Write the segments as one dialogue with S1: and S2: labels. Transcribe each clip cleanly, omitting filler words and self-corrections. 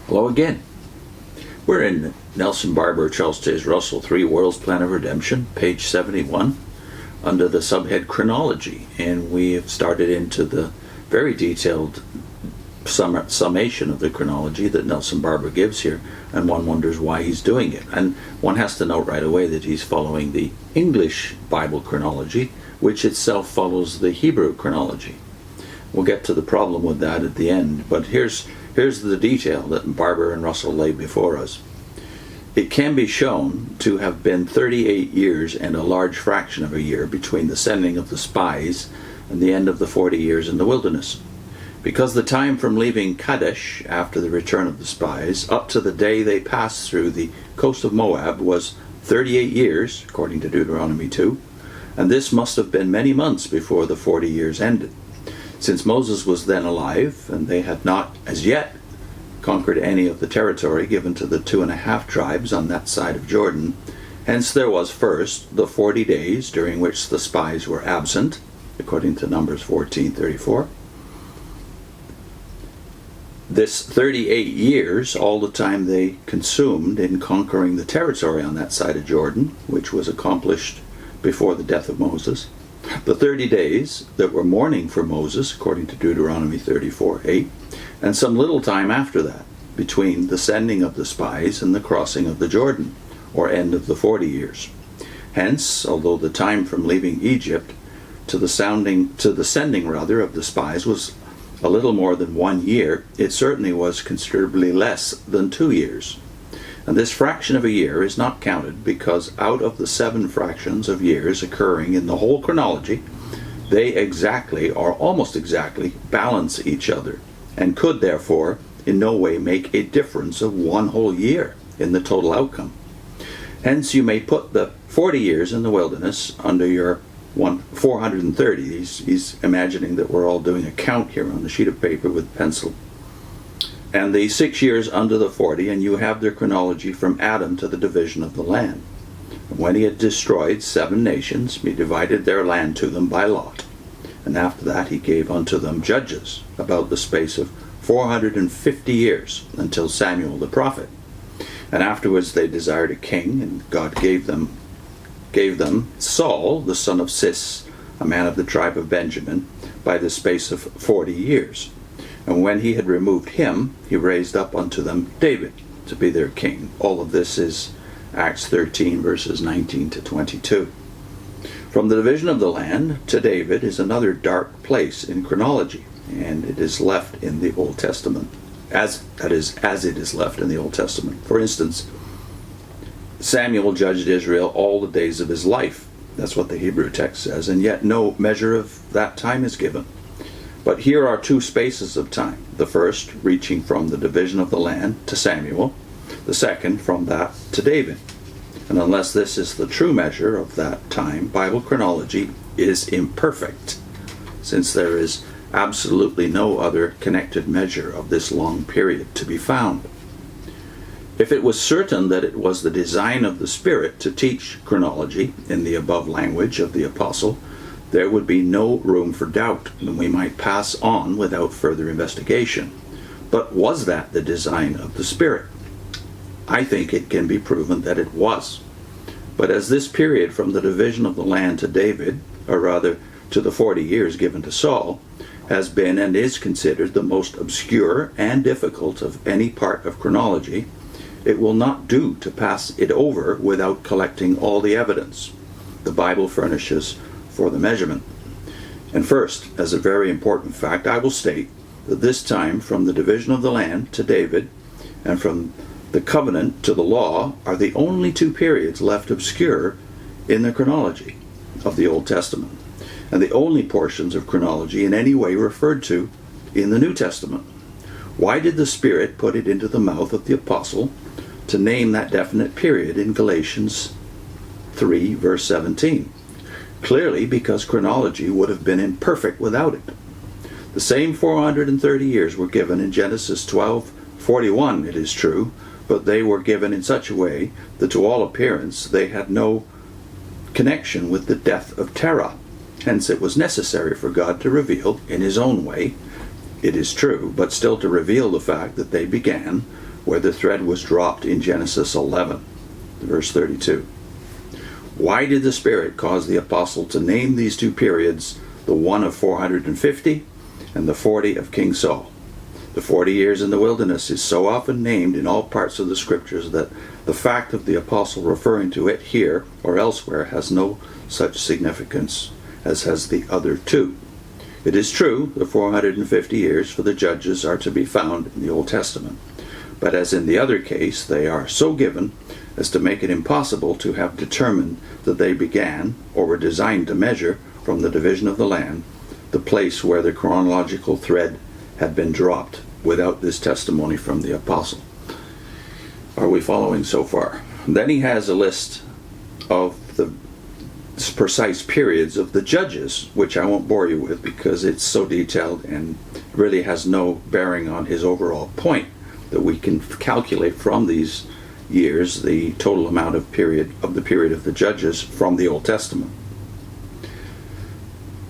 S1: Hello again. We're in Nelson Barbour, Charles Taze Russell, Three Worlds Plan of Redemption, page 71, under the subhead Chronology, and we have started into the very detailed summation of the chronology that Nelson Barbour gives here, and one wonders why he's doing it. And one has to note right away that he's following the English Bible chronology, which itself follows the Hebrew chronology. We'll get to the problem with that at the end, but here's the detail that Barbour and Russell lay before us. It can be shown to have been 38 years and a large fraction of a year between the sending of the spies and the end of the 40 years in the wilderness. Because the time from leaving Kadesh after the return of the spies up to the day they passed through the coast of Moab was 38 years, according to Deuteronomy 2, and this must have been many months before the 40 years ended. Since Moses was then alive, and they had not as yet conquered any of the territory given to the 2.5 tribes on that side of Jordan, hence there was first the 40 days during which the spies were absent, according to Numbers 14:34. This 38 years, all the time they consumed in conquering the territory on that side of Jordan, which was accomplished before the death of Moses. The 30 days that were mourning for Moses, according to Deuteronomy 34:8, and some little time after that, between the sending of the spies and the crossing of the Jordan, or end of the 40 years. Hence, although the time from leaving Egypt to the sending of the spies was a little more than 1 year, it certainly was considerably less than 2 years. And this fraction of a year is not counted because out of the 7 fractions of years occurring in the whole chronology, they exactly, or almost exactly, balance each other, and could therefore in no way make a difference of 1 whole year in the total outcome. Hence you may put the 40 years in the wilderness under your 430. He's imagining that we're all doing a count here on the sheet of paper with pencil. And the 6 years under the 40, and you have their chronology from Adam to the division of the land. And when he had destroyed 7 nations, he divided their land to them by lot. And after that he gave unto them judges, about the space of 450 years, until Samuel the prophet. And afterwards they desired a king, and God gave them Saul, the son of Cis, a man of the tribe of Benjamin, by the space of 40 years. And when he had removed him, he raised up unto them David to be their king. All of this is Acts 13, verses 19 to 22. From the division of the land to David is another dark place in chronology, and it is left in the Old Testament, as it is left in the Old Testament. For instance, Samuel judged Israel all the days of his life. That's what the Hebrew text says, and yet no measure of that time is given. But here are 2 spaces of time. The first reaching from the division of the land to Samuel, the second from that to David. And unless this is the true measure of that time, Bible chronology is imperfect, since there is absolutely no other connected measure of this long period to be found. If it was certain that it was the design of the Spirit to teach chronology in the above language of the apostle, there would be no room for doubt, and we might pass on without further investigation. But was that the design of the Spirit? I think it can be proven that it was. But as this period from the division of the land to David, or rather to the 40 years given to Saul, has been and is considered the most obscure and difficult of any part of chronology, it will not do to pass it over without collecting all the evidence the Bible furnishes for the measurement. And first, as a very important fact, I will state that this time from the division of the land to David and from the covenant to the law are the only 2 periods left obscure in the chronology of the Old Testament, and the only portions of chronology in any way referred to in the New Testament. Why did the Spirit put it into the mouth of the apostle to name that definite period in Galatians 3, verse 17? Clearly because chronology would have been imperfect without it. The same 430 years were given in Genesis 12:41, it is true, but they were given in such a way that to all appearance they had no connection with the death of Terah. Hence it was necessary for God to reveal in his own way, it is true, but still to reveal the fact that they began where the thread was dropped in Genesis 11, verse 32. Why did the Spirit cause the apostle to name these two periods, the one of 450 and the 40 of King Saul? The 40 years in the wilderness is so often named in all parts of the scriptures that the fact of the apostle referring to it here or elsewhere has no such significance as has the other two. It is true, the 450 years for the judges are to be found in the Old Testament. But as in the other case, they are so given as to make it impossible to have determined that they began, or were designed to measure, from the division of the land, the place where the chronological thread had been dropped, without this testimony from the apostle. Are we following so far? Then he has a list of the precise periods of the judges, which I won't bore you with because it's so detailed and really has no bearing on his overall point, that we can calculate from these years the total amount of the period of the judges from the Old Testament.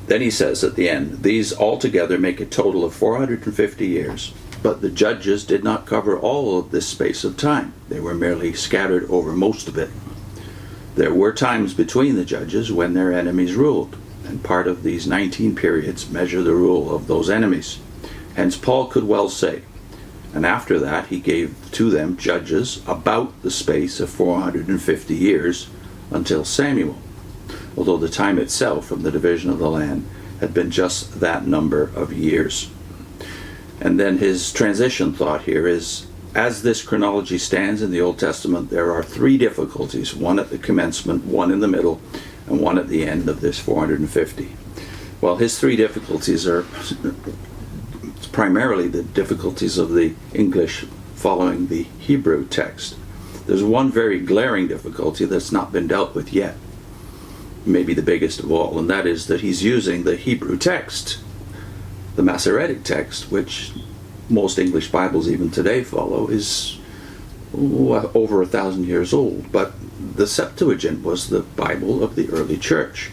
S1: Then he says at the end, these altogether make a total of 450 years, but the judges did not cover all of this space of time. They were merely scattered over most of it. There were times between the judges when their enemies ruled, and part of these 19 periods measure the rule of those enemies. Hence Paul could well say, and after that he gave to them judges about the space of 450 years until Samuel, although the time itself from the division of the land had been just that number of years. And then his transition thought here is, as this chronology stands in the Old Testament, there are three difficulties, one at the commencement, one in the middle, and one at the end of this 450. Well, his three difficulties are primarily the difficulties of the English following the Hebrew text. There's one very glaring difficulty that's not been dealt with yet, maybe the biggest of all, and that is that he's using the Hebrew text, the Masoretic text, which most English Bibles even today follow, is over 1,000 years old. But the Septuagint was the Bible of the early church.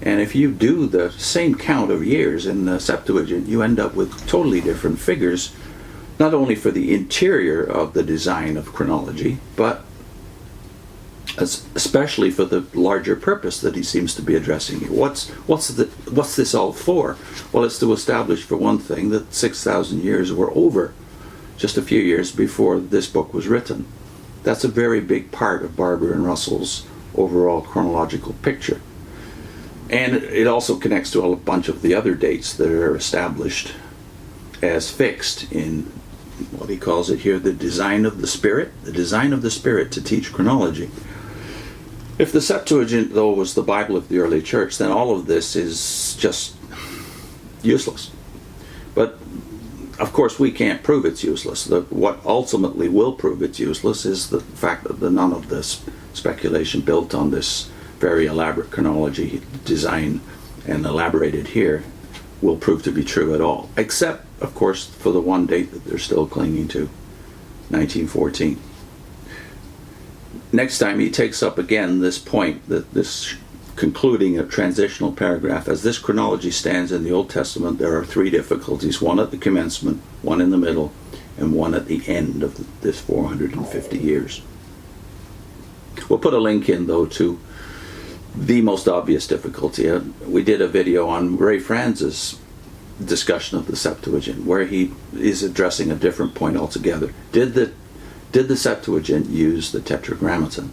S1: And if you do the same count of years in the Septuagint, you end up with totally different figures, not only for the interior of the design of chronology, but especially for the larger purpose that he seems to be addressing here. What's this all for? Well, it's to establish, for one thing, that 6,000 years were over just a few years before this book was written. That's a very big part of Barbour and Russell's overall chronological picture. And it also connects to a bunch of the other dates that are established as fixed in what he calls it here, the design of the Spirit to teach chronology. If the Septuagint, though, was the Bible of the early church, then all of this is just useless. But, of course, we can't prove it's useless. What ultimately will prove it's useless is the fact that none of this speculation built on this very elaborate chronology design and elaborated here will prove to be true at all. Except, of course, for the one date that they're still clinging to, 1914. Next time he takes up again this point, that this concluding a transitional paragraph, as this chronology stands in the Old Testament, there are three difficulties, one at the commencement, one in the middle, and one at the end of this 450 years. We'll put a link in, though, to the most obvious difficulty. We did a video on Ray Franz's discussion of the Septuagint, where he is addressing a different point altogether. Did the Septuagint use the Tetragrammaton?